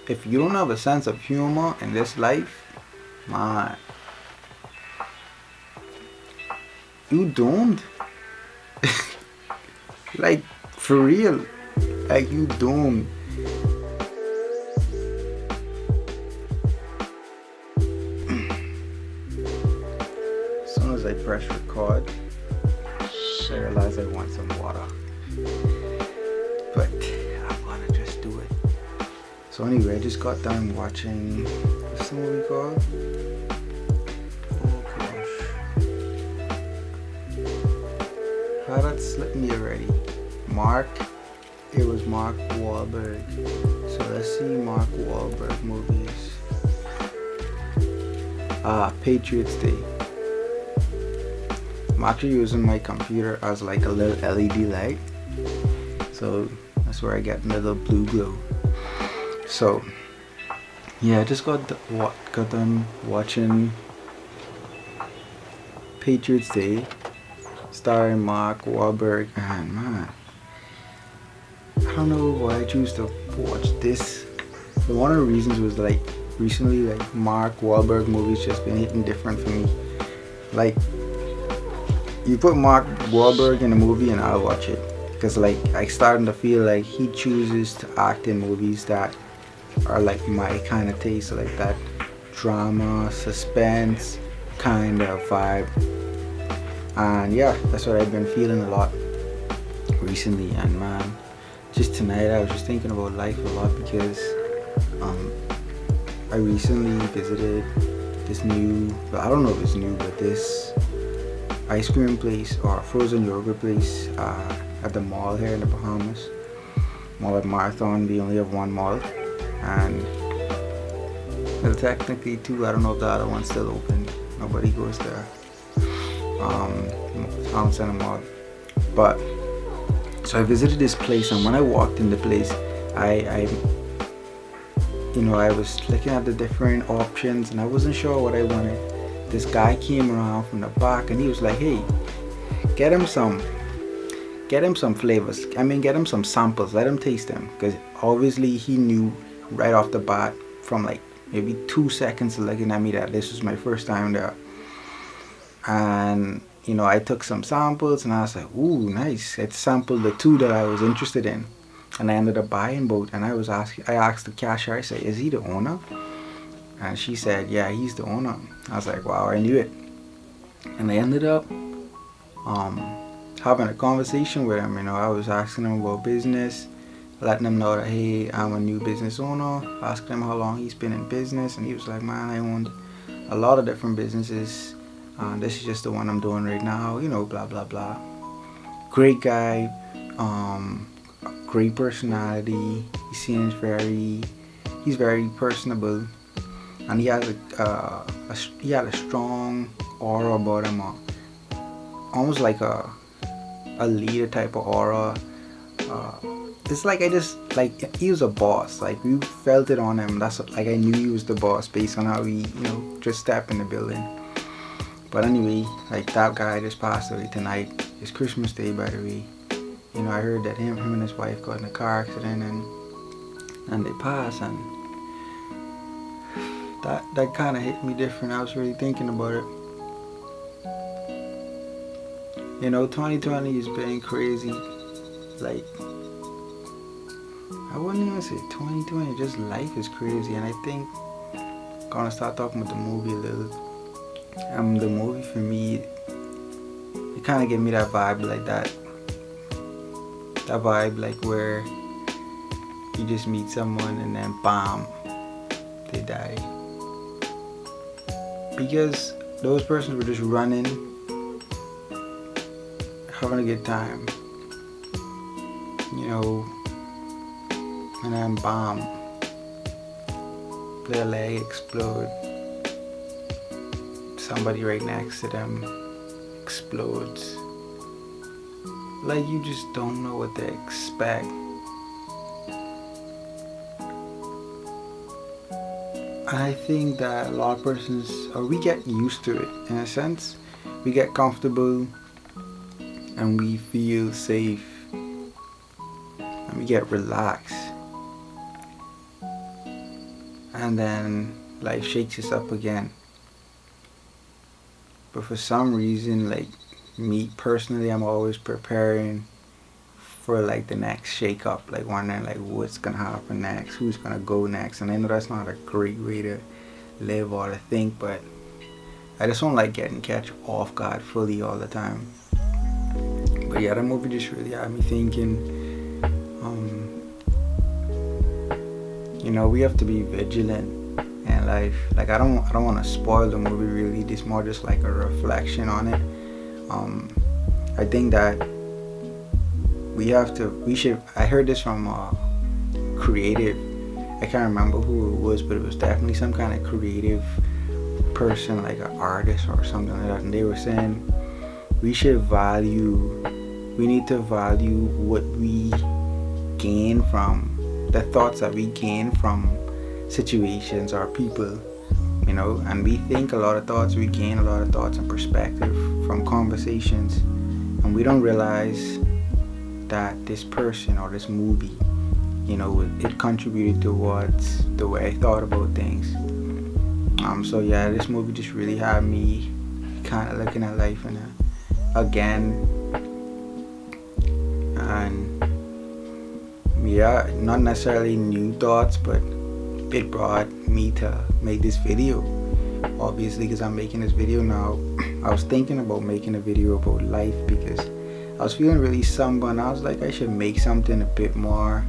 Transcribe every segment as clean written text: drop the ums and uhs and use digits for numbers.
if you don't have a sense of humor in this life, man, you don't. Like, for real. Like, you don't. As soon as I press record, I realize I want some water. But I'm gonna just do it. So anyway, I just got done watching, what's the movie called? Oh gosh. How that slipped me already. It was Mark Wahlberg. So let's see Mark Wahlberg movies. Patriots Day. I'm actually using my computer as like a little LED light. So that's where I get a little blue glow. So yeah, I just got done watching Patriots Day, starring Mark Wahlberg, and man, I don't know why I choose to watch this. But one of the reasons was like recently, like Mark Wahlberg movies just been hitting different for me. Like, you put Mark Wahlberg in a movie and I'll watch it, because like I starting to feel like he chooses to act in movies that are like my kind of taste, like that drama, suspense kind of vibe. And yeah, that's what I've been feeling a lot recently. And man, just tonight I was just thinking about life a lot, because I recently visited this new, well, I don't know if it's new, but this ice cream place or frozen yogurt place at the mall here in the Bahamas. Mall at Marathon. We only have one mall, and well, technically two. I don't know if the other one's still open. Nobody goes there. Town Center Mall. But so I visited this place, and when I walked in the place, I was looking at the different options, and I wasn't sure what I wanted. This guy came around from the back, and he was like, "Hey, get him some flavors. Get him some samples. Let him taste them." Because obviously he knew right off the bat, from like maybe 2 seconds of looking at me, that this was my first time there. And I took some samples, and I was like, "Ooh, nice." I sampled the two that I was interested in, and I ended up buying both. And I asked the cashier, I said, "Is he the owner?" And she said, "Yeah, he's the owner." I was like, "Wow, I knew it." And I ended up having a conversation with him. I was asking him about business, letting him know that, hey, I'm a new business owner, asking him how long he's been in business. And he was like, "Man, I owned a lot of different businesses. This is just the one I'm doing right now, blah, blah, blah." Great guy, great personality. He's very personable, and he has he had a strong aura about him, almost like a leader type of aura. It's like he was a boss. Like, we felt it on him. That's like, I knew he was the boss based on how he just stepped in the building. But anyway, like, that guy just passed away tonight. It's Christmas Day, by the way. I heard that him and his wife got in a car accident, and they passed, and that kind of hit me different. I was really thinking about it. 2020 has been crazy. Like, I wouldn't even say 2020, just life is crazy. And I think I'm gonna start talking about the movie a little. The movie for me, it kind of gave me that vibe, like that vibe, like where you just meet someone and then bam, they die. Because those persons were just running, having a good time, and then bam, their leg explode. Somebody right next to them explodes. Like, you just don't know what to expect. I think that a lot of persons, or we get used to it in a sense. We get comfortable and we feel safe and we get relaxed. and then life shakes us up again. But for some reason, like me personally, I'm always preparing for like the next shake up, like wondering like what's gonna happen next, who's gonna go next. And I know that's not a great way to live or to think, but I just don't like getting catch off guard fully all the time. But yeah, that movie just really had me thinking. You know, we have to be vigilant in life. Like I don't want to spoil the movie really. This more just like a reflection on it. I think that we should. I heard this from creative. I can't remember who it was, but it was definitely some kind of creative person, like an artist or something like that. And they were saying we need to value what we gain from the thoughts that we gain from situations or people, you know. And we think a lot of thoughts, we gain a lot of thoughts and perspective from conversations, and we don't realize that this person or this movie, you know, it contributed towards the way I thought about things. So yeah, this movie just really had me kind of looking at life again, and yeah, not necessarily new thoughts, but it brought me to make this video, obviously, because I'm making this video now. I was thinking about making a video about life because I was feeling really sunburned. I was like, I should make something a bit more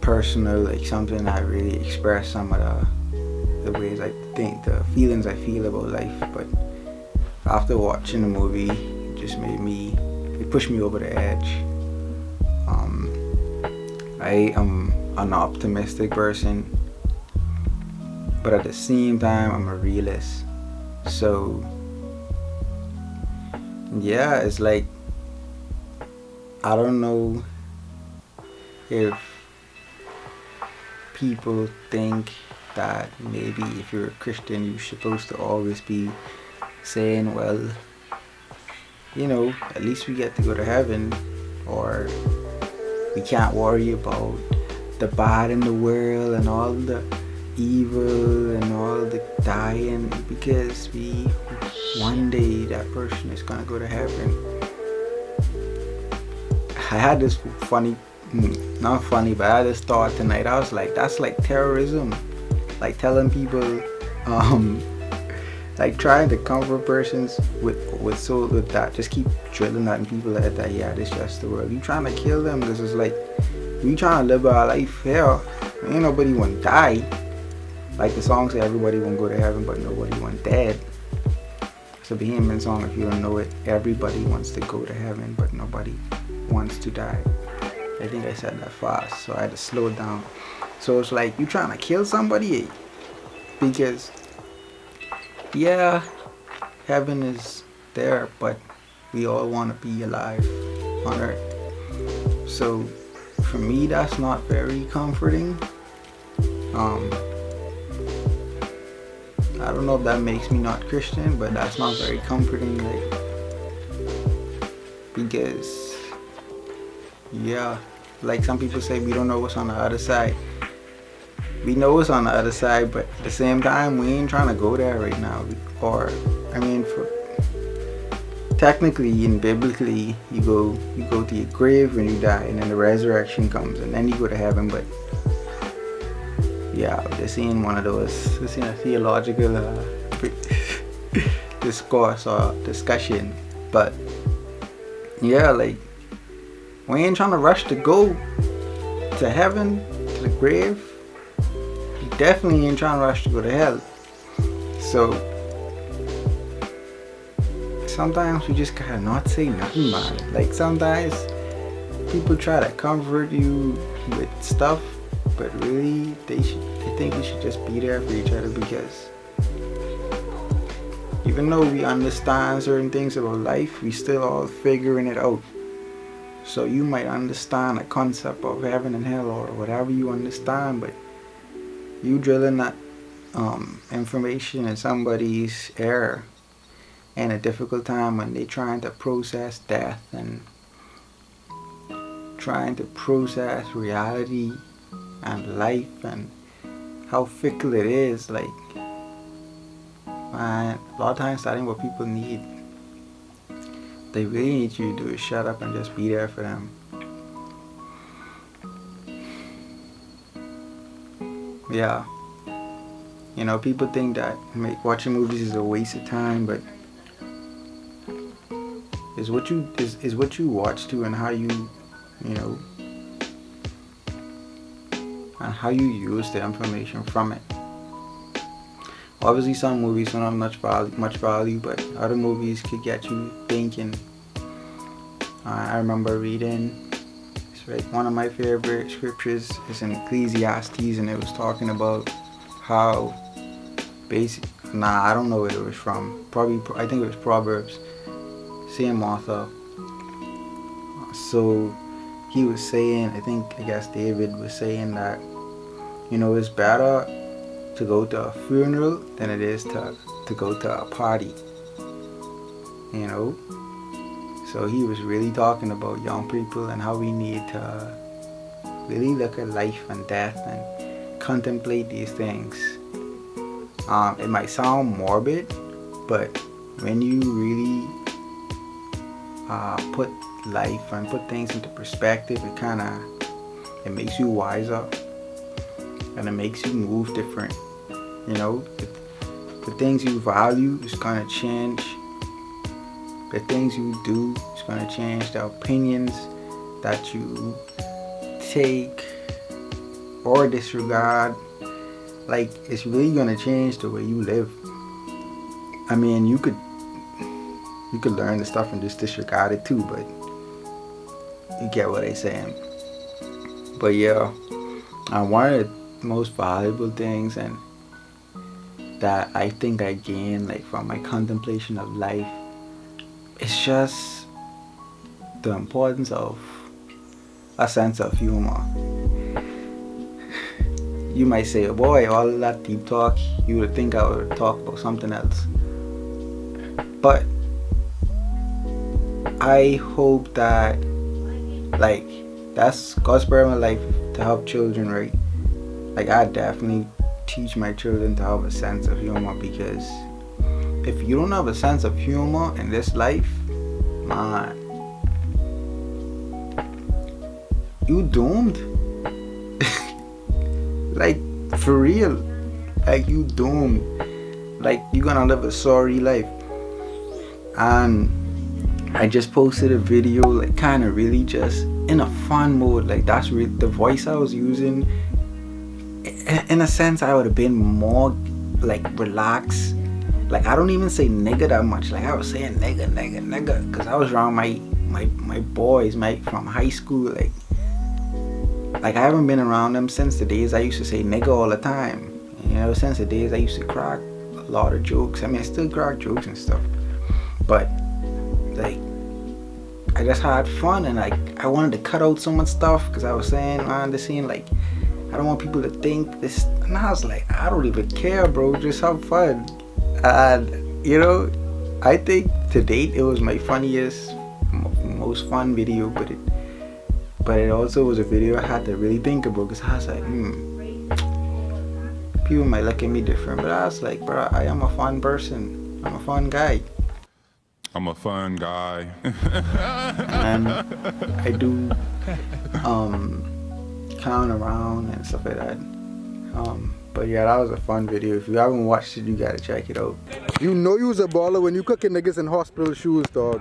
personal, like something that really express some of the ways I think, the feelings I feel about life. But after watching the movie, it pushed me over the edge. I am an optimistic person, but at the same time I'm a realist. So yeah, it's like, I don't know if people think that maybe if you're a Christian you're supposed to always be saying, well, you know, at least we get to go to heaven, or we can't worry about the bad in the world and all the evil and all the dying, because one day that person is gonna go to heaven. I had this not funny, but I had this thought tonight. I was like, that's like terrorism, like telling people, like trying to comfort persons with that. Just keep drilling that in people's head that yeah, this is just the world. You trying to kill them because it's like we trying to live our life here. Ain't nobody want to die. Like the song say, everybody want to go to heaven, but nobody want dead. It's a Bohemian song if you don't know it. Everybody wants to go to heaven, but nobody wants to die. I think I said that fast, so I had to slow it down. So it's like you trying to kill somebody, because yeah, heaven is there, but we all want to be alive on earth. So for me, that's not very comforting. I don't know if that makes me not Christian, but that's not very comforting, like, because yeah, like some people say, we don't know what's on the other side. We know what's on the other side, but at the same time, we ain't trying to go there right now. Or, I mean, technically and biblically, you go to your grave when you die, and then the resurrection comes, and then you go to heaven. But yeah, this ain't a theological discourse or discussion. But yeah, like, we ain't trying to rush to go to heaven, to the grave. We definitely ain't trying to rush to go to hell. So sometimes we just gotta not say nothing, man. Like sometimes people try to comfort you with stuff, but really they think we should just be there for each other, because even though we understand certain things about life, we still all figuring it out. So you might understand a concept of heaven and hell or whatever you understand, but you drilling that information in somebody's ear in a difficult time when they're trying to process death and trying to process reality and life and how fickle it is. Like, man, a lot of times that ain't what people need. They really need you to do is shut up and just be there for them. Yeah. You know, people think that watching movies is a waste of time, but is what you watch to, and how you know, and how you use the information from it. Obviously, some movies don't have much value, but other movies could get you thinking. I remember reading, it's like one of my favorite scriptures is in Ecclesiastes, and it was talking about how I don't know where it was from. I think it was Proverbs. Same author. So he was saying, I guess David was saying that, you know, it's better to go to a funeral than it is to go to a party. You know? So he was really talking about young people and how we need to really look at life and death and contemplate these things. It might sound morbid, but when you really put life and put things into perspective, it makes you wiser, and it makes you move different. You know, the things you value is gonna change. The things you do is gonna change. The opinions that you take or disregard, like, it's really gonna change the way you live. I mean, you could learn the stuff and just disregard it too, but you get what I'm saying. But yeah, one of the most valuable things and that I think I gained, like, from my contemplation of life, it's just the importance of a sense of humor. You might say, boy, all of that deep talk, you would think I would talk about something else. But I hope that, like, that's God's prayer in my life, to help children, right? Like, I definitely teach my children to have a sense of humor, because if you don't have a sense of humor in this life, man, you doomed. Like, for real. Like, you doomed. Like, you're gonna live a sorry life. And I just posted a video, like, kind of really just in a fun mode. Like, that's really the voice I was using. In a sense, I would have been more, like, relaxed. Like, I don't even say nigga that much. Like, I was saying nigga, because I was around my boys, from high school. Like, I haven't been around them since the days I used to say nigga all the time. You know, since the days I used to crack a lot of jokes. I mean, I still crack jokes and stuff. But, like, I just had fun, and, like, I wanted to cut out so much stuff, because I was saying, man, this scene, like, I don't want people to think this. And I was like, I don't even care, bro. Just have fun. And, you know, I think to date it was my funniest, most fun video, but it also was a video I had to really think about, because I was like, people might look at me different, but I was like, bro, I am a fun person. I'm a fun guy. I'm a fun guy. And I do clown around and stuff like that. But yeah, that was a fun video. If you haven't watched it, you gotta check it out. You know you was a baller when you cooking niggas in hospital shoes, dog.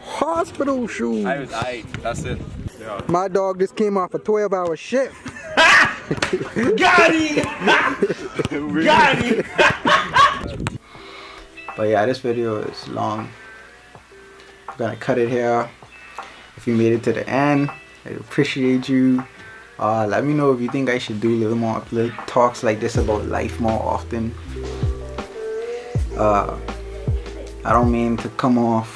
Hospital shoes. That's it. Yeah. My dog just came off a 12-hour shift. Got him! Got him! But yeah, this video is long. I'm gonna cut it here. If you made it to the end, I appreciate you. Let me know if you think I should do little talks like this about life more often. I don't mean to come off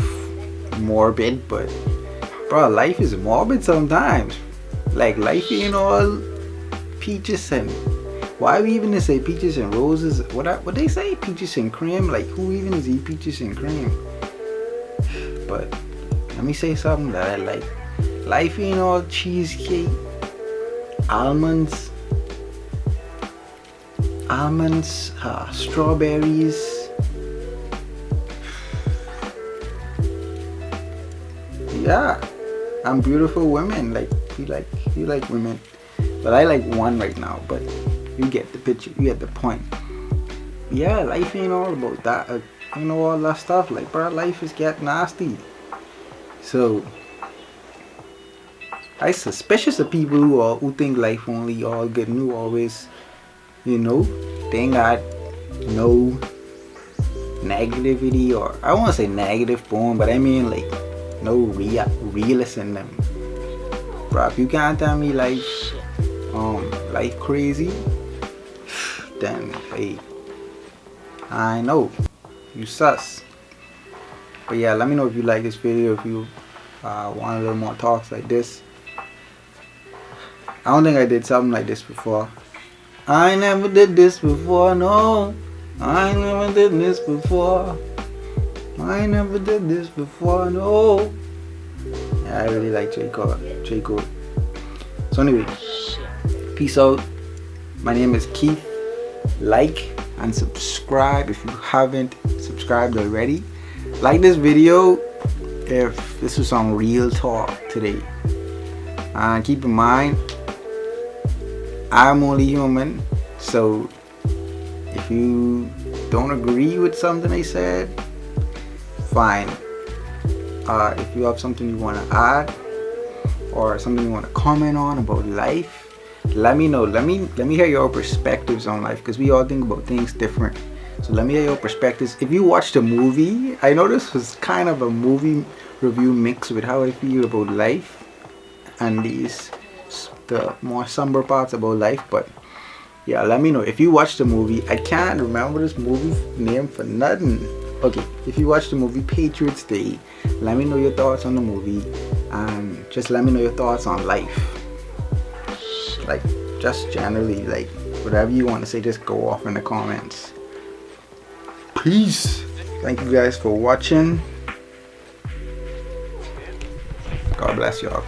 morbid, but bro, life is morbid sometimes. Like, life ain't all peaches and, why we even say peaches and roses? What they say, peaches and cream? Like, who even is eat peaches and cream? But let me say something that I like. Life ain't all cheesecake, almonds, almonds, strawberries. Yeah, and beautiful women. Like you like women, but I like one right now. But you get the picture. You get the point. Yeah, life ain't all about that. You know, all that stuff. Like, bro, life is get nasty. So I suspicious of people who think life only all good and who always, you know, they ain't got no negativity, or I won't say negative form, but I mean like no realness in them. Bro, if you can't tell me life crazy, then hey, I know you sus. But yeah, let me know if you like this video, if you want a little more talks like this. I don't think I did something like this before. I never did this before, no. I never did this before. I never did this before, no. Yeah, I really like J. Cole. So anyway, peace out. My name is Keith. Like and subscribe if you haven't subscribed already. Like this video if this was some real talk today. And keep in mind, I'm only human, so if you don't agree with something I said, fine. If you have something you want to add or something you want to comment on about life, let me know. Let me hear your perspectives on life, because we all think about things different. So let me hear your perspectives. If you watched a movie, I know this was kind of a movie review mixed with how I feel about life and the more somber parts about life. But yeah, let me know if you watched the movie. I can't remember this movie name for nothing. Okay, if you watched the movie Patriots Day, let me know your thoughts on the movie, and just let me know your thoughts on life. Like, just generally, like, whatever you want to say, just go off in the comments. Peace. Thank you guys for watching. God bless y'all.